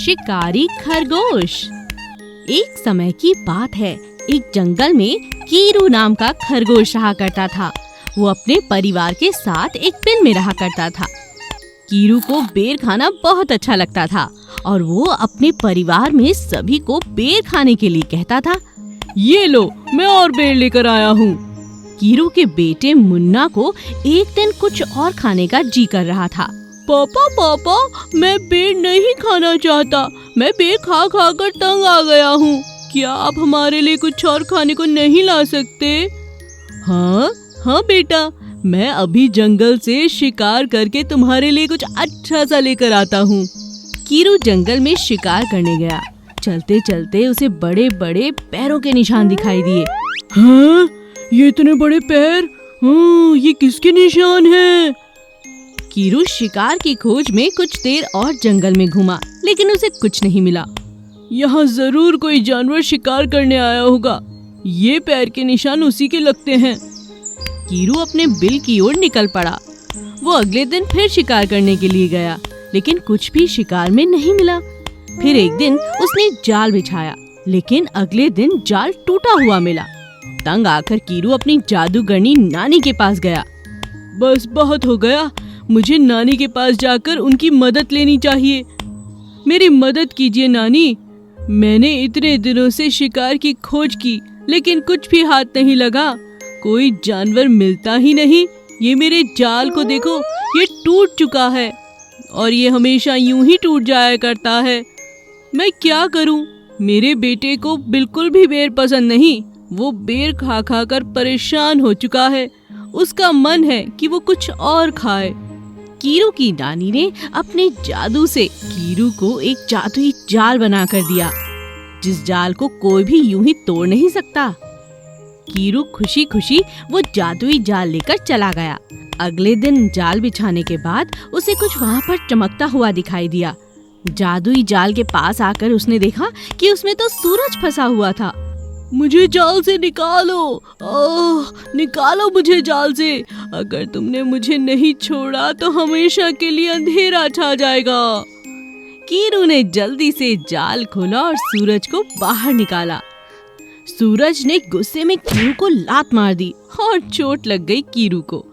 शिकारी खरगोश। एक समय की बात है, एक जंगल में कीरू नाम का खरगोश रहा करता था। वो अपने परिवार के साथ एक पेड़ में रहा करता था। कीरू को बेर खाना बहुत अच्छा लगता था और वो अपने परिवार में सभी को बेर खाने के लिए कहता था, ये लो, मैं और बेर लेकर आया हूँ। कीरू के बेटे मुन्ना को एक दिन कुछ और खाने का जी कर रहा था। पापा, मैं बेर नहीं खाना चाहता, मैं बेर खा खा कर तंग आ गया हूँ। क्या आप हमारे लिए कुछ और खाने को नहीं ला सकते? हाँ बेटा, मैं अभी जंगल से शिकार करके तुम्हारे लिए कुछ अच्छा सा लेकर आता हूँ। कीरू जंगल में शिकार करने गया। चलते चलते उसे बड़े बड़े पैरों के निशान दिखाई दिए। हाँ, ये इतने बड़े पैर, ये किसके निशान हैं? कीरू शिकार की खोज में कुछ देर और जंगल में घूमा, लेकिन उसे कुछ नहीं मिला। यहाँ जरूर कोई जानवर शिकार करने आया होगा, ये पैर के निशान उसी के लगते हैं। कीरू अपने बिल की ओर निकल पड़ा। वो अगले दिन फिर शिकार करने के लिए गया, लेकिन कुछ भी शिकार में नहीं मिला। फिर एक दिन उसने जाल बिछाया, लेकिन अगले दिन जाल टूटा हुआ मिला। तंग आकर कीरू अपनी जादूगरनी नानी के पास गया। बस बहुत हो गया, मुझे नानी के पास जाकर उनकी मदद लेनी चाहिए। मेरी मदद कीजिए नानी, मैंने इतने दिनों से शिकार की खोज की, लेकिन कुछ भी हाथ नहीं लगा, कोई जानवर मिलता ही नहीं। ये मेरे जाल को देखो, ये टूट चुका है और ये हमेशा यूं ही टूट जाया करता है। मैं क्या करूं? मेरे बेटे को बिल्कुल भी बेर पसंद नहीं, वो बेर खा खा कर परेशान हो चुका है। उसका मन है कि वो कुछ और खाए। कीरू की नानी ने अपने जादू से कीरू को एक जादुई जाल बना कर दिया, जिस जाल को कोई भी यूं ही तोड़ नहीं सकता। कीरू खुशी खुशी वो जादुई जाल लेकर चला गया। अगले दिन जाल बिछाने के बाद उसे कुछ वहाँ पर चमकता हुआ दिखाई दिया। जादुई जाल के पास आकर उसने देखा कि उसमें तो सूरज फंसा हुआ था। मुझे जाल से निकालो, निकालो मुझे जाल से। अगर तुमने मुझे नहीं छोड़ा तो हमेशा के लिए अंधेरा छा जाएगा। कीरू ने जल्दी से जाल खोला और सूरज को बाहर निकाला। सूरज ने गुस्से में कीरू को लात मार दी और चोट लग गई कीरू को।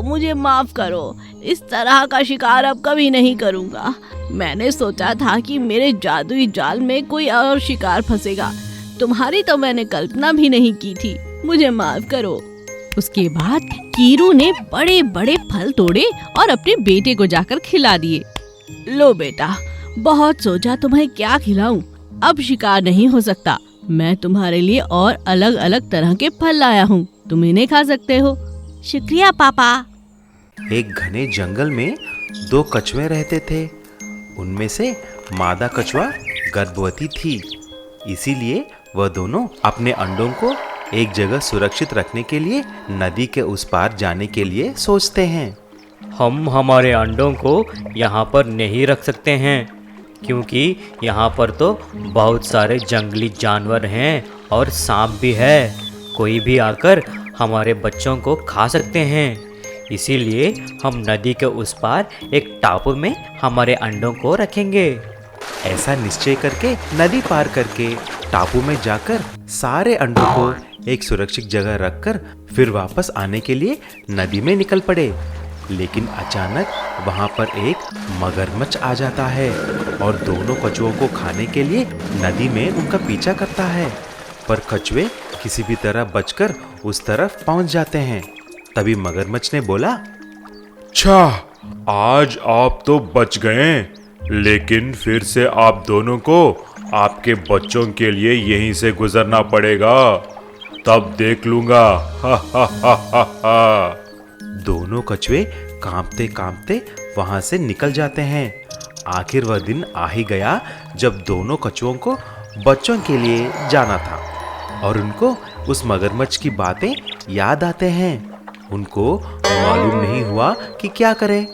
मुझे माफ करो, इस तरह का शिकार अब कभी नहीं करूँगा। मैंने सोचा था कि मेरे जादुई जाल में कोई और शिकार फंसेगा, तुम्हारी तो मैंने कल्पना भी नहीं की थी, मुझे माफ करो। उसके बाद कीरू ने बड़े बड़े फल तोड़े और अपने बेटे को जाकर खिला दिए। लो बेटा, बहुत सोचा तुम्हें क्या खिलाऊं, अब शिकार नहीं हो सकता। मैं तुम्हारे लिए और अलग अलग तरह के फल लाया हूँ, तुम इन्हें खा सकते हो। शुक्रिया पापा। एक घने जंगल में दो कछुए रहते थे। उनमें से मादा कछुआ गर्भवती थी, इसीलिए वह दोनों अपने अंडों को एक जगह सुरक्षित रखने के लिए नदी के उस पार जाने के लिए सोचते हैं। हम हमारे अंडों को यहाँ पर नहीं रख सकते हैं, क्योंकि यहाँ पर तो बहुत सारे जंगली जानवर हैं और सांप भी है। कोई भी आकर हमारे बच्चों को खा सकते हैं। इसीलिए हम नदी के उस पार एक टापू में हमारे अंडों को रखेंगे। ऐसा निश्चय करके नदी पार करके टापू में जाकर सारे अंडों को एक सुरक्षित जगह रखकर फिर वापस आने के लिए नदी में निकल पड़े। लेकिन अचानक वहां पर एक मगरमच्छ आ जाता है और दोनों कछुओं को खाने के लिए नदी में उनका पीछा करता है, पर कछुए किसी भी तरह बचकर उस तरफ पहुंच जाते हैं। तभी मगरमच्छ ने बोला, अच्छा, आज आप तो बच गए, लेकिन फिर से आप दोनों को आपके बच्चों के लिए यहीं से गुजरना पड़ेगा, तब देख लूंगा। हा हा हा हा हा। दोनों कछुए कांपते कांपते वहां से निकल जाते हैं। आखिर वह दिन आ ही गया जब दोनों कछुओं को बच्चों के लिए जाना था और उनको उस मगरमच्छ की बातें याद आते हैं। उनको मालूम नहीं हुआ कि क्या करें।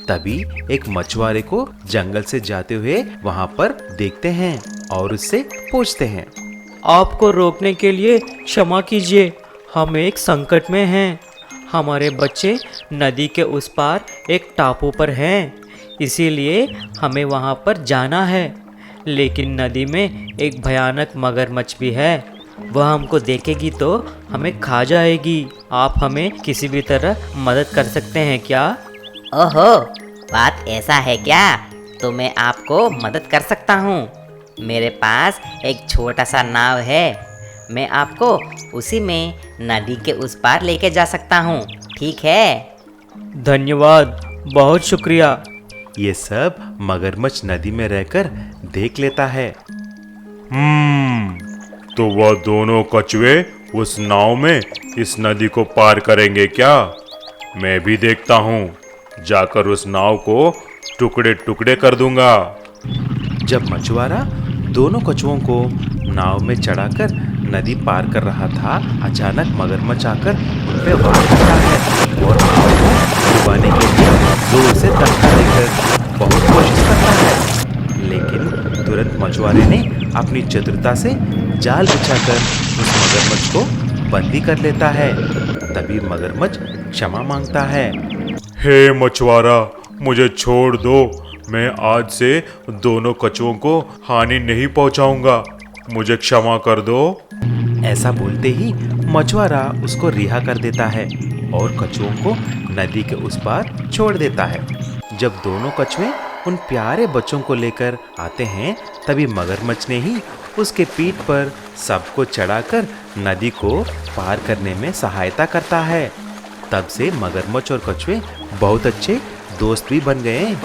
तभी एक मछुआरे को जंगल से जाते हुए वहां पर देखते हैं और उससे पूछते हैं, आपको रोकने के लिए क्षमा कीजिए, हम एक संकट में हैं। हमारे बच्चे नदी के उस पार एक टापू पर हैं, इसीलिए हमें वहाँ पर जाना है। लेकिन नदी में एक भयानक मगरमच्छ भी है, वह हमको देखेगी तो हमें खा जाएगी। आप हमें किसी भी तरह मदद कर सकते हैं क्या? ओहो, बात ऐसा है क्या? तो मैं आपको मदद कर सकता हूँ। मेरे पास एक छोटा सा नाव है, मैं आपको उसी में नदी के उस पार लेके जा सकता हूँ, ठीक है? धन्यवाद, बहुत शुक्रिया। ये सब मगरमच्छ नदी में रहकर देख लेता है। तो वह दोनों कछुए उस नाव में इस नदी को पार करेंगे क्या? मैं भी देखता हूँ, जाकर उस नाव को टुकड़े टुकड़े कर दूंगा। जब मछुआरा दोनों कछुओं को नाव में चढ़ाकर नदी पार कर रहा था, अचानक मगरमच्छ आकर उन पे वार करता है और नाव को डुबाने के लिए जोर से धक्का देकर बहुत कोशिश करता है। लेकिन तुरंत मछुआरे ने अपनी चतुरता से जाल बिछाकर उस मगरमच्छ को बंदी कर लेता है। तभी मगरमच्छ क्षमा मांगता है। हे मछुआरा, मुझे छोड़ दो। मैं आज से दोनों कछुओं को हानि नहीं पहुंचाऊंगा। मुझे क्षमा कर दो। ऐसा बोलते ही मछुआरा उसको रिहा कर देता है और कछुओं को नदी के उस पार छोड़ देता है। जब दोनों कछुए उन प्यारे बच्चों को लेकर आते हैं, तभी मगरमच्छ ने ही उसके पीठ पर सबको चढ़ाकर नदी को पार करने में सहायता करता है। तब से मगरमच्छ और कछुए बहुत अच्छे दोस्त भी बन गए।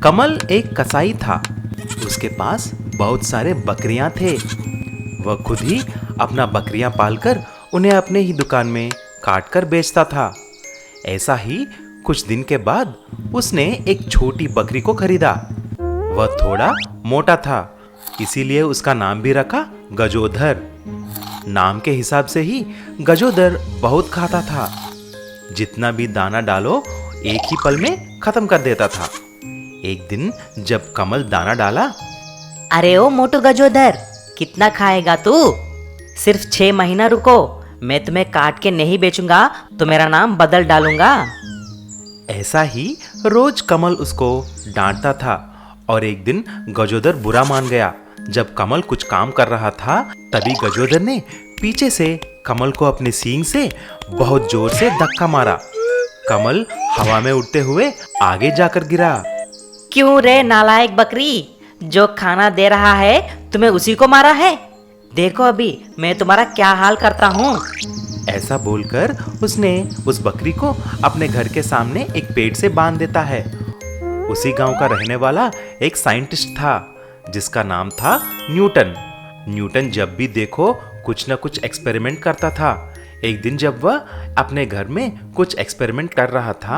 कमल एक कसाई था। उसके पास बहुत सारे बकरियां थे। वह खुद ही अपना बकरियां पालकर उन्हें अपने ही दुकान में काट कर बेचता था। ऐसा ही कुछ दिन के बाद उसने एक छोटी बकरी को खरीदा। वह थोड़ा मोटा था, इसीलिए उसका नाम भी रखा गजोधर। नाम के हिसाब से ही गजोधर बहुत खाता था। जितना भी दाना डालो एक ही पल में खत्म कर देता था। एक दिन जब कमल दाना डाला, अरे ओ मोटू गजोधर, कितना खाएगा तू? सिर्फ 6 महीना रुको, मैं तुम्हें काट के नहीं बेचूंगा तो मेरा नाम बदल डालूंगा। ऐसा ही रोज कमल उसको डांटता था और एक दिन गजोधर बुरा मान गया। जब कमल कुछ काम कर रहा था, तभी गजोधर ने पीछे से कमल को अपने सींग से बहुत जोर से धक्का मारा। कमल हवा में उड़ते हुए आगे जाकर गिरा। क्यों रे नालायक बकरी, जो खाना दे रहा है तुम्हें उसी को मारा है? देखो अभी मैं तुम्हारा क्या हाल करता हूँ। ऐसा बोलकर उसने उस बकरी को अपने घर के सामने एक पेड़ से बांध देता है। उसी गांव का रहने वाला एक साइंटिस्ट था जिसका नाम था न्यूटन। न्यूटन जब भी देखो कुछ न कुछ एक्सपेरिमेंट करता था। एक दिन जब वह अपने घर में कुछ एक्सपेरिमेंट कर रहा था,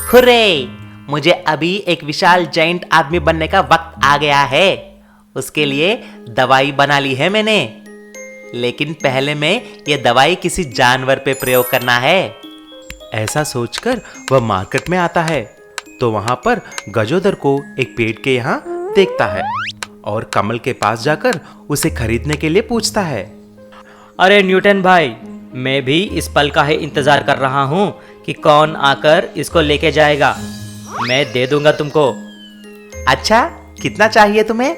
हुर्रे, मुझे अभी एक विशाल जाइंट आदमी बनने का वक्त आ गया है। उसके लिए दवाई बना ली है मैंने, लेकिन पहले में यह दवाई किसी जानवर पे प्रयोग करना है। ऐसा सोचकर वह मार्केट में आता है तो वहां पर गजोधर को एक पेड़ के यहाँ देखता है और कमल के पास जाकर उसे खरीदने के लिए पूछता है। अरे न्यूटन भाई, मैं भी इस पल का ही इंतजार कर रहा हूँ कि कौन आकर इसको लेके जाएगा। मैं दे दूंगा तुमको। अच्छा, कितना चाहिए तुम्हें?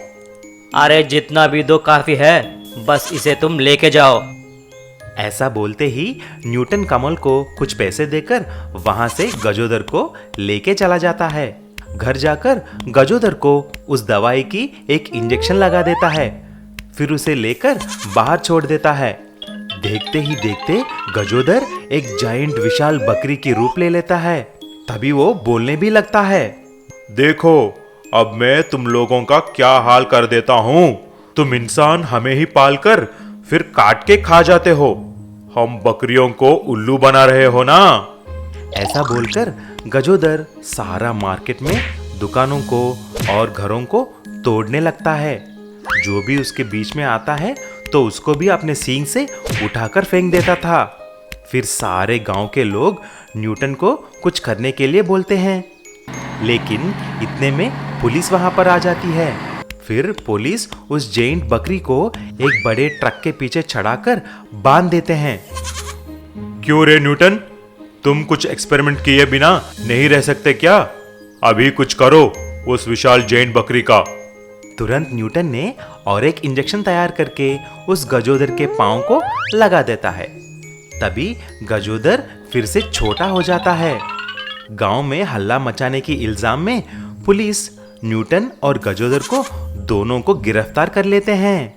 अरे जितना भी दो काफी है, बस इसे तुम लेके जाओ। ऐसा बोलते ही न्यूटन कमल को कुछ पैसे देकर वहां से गजोधर को लेके चला जाता है। घर जाकर गजोधर को उस दवाई की एक इंजेक्शन लगा देता है, फिर उसे लेकर बाहर छोड़ देता है। देखते ही देखते गजोधर एक जायंट विशाल बकरी की रूप ले लेता है। तभी वो बोलने भी लगता है। देखो, अब मैं तुम लोगों का क्या हाल कर देता हूँ। तुम इंसान हमें ही पालकर फिर काट के खा जाते हो। हम बकरियों को उल्लू बना रहे हो ना। ऐसा बोलकर गजोधर सारा मार्केट में दुकानों को और घरों को तोड़ने लगता है। जो भी उसके बीच में आता है तो उसको भी अपने सींग से उठाकर फेंक देता था। फिर सारे गांव के लोग न्यूटन को कुछ करने के लिए बोलते हैं, लेकिन इतने में पुलिस वहां पर आ जाती है। फिर पुलिस उस जेंट बकरी को एक बड़े ट्रक के पीछे चढ़ाकर बांध देते हैं। क्यों रे न्यूटन, तुम कुछ एक्सपेरिमेंट किए बिना नहीं रह सकते क्या? अभी कुछ करो उस विशाल जैन बकरी का। तुरंत न्यूटन ने और एक इंजेक्शन तैयार करके उस गजोदर के पांव को लगा देता है। तभी गजोदर फिर से छोटा हो जाता है। गांव में हल्ला मचाने की इल्जाम में पुलिस न्यूटन और गजोदर को दोनों को गिरफ्तार कर लेते हैं।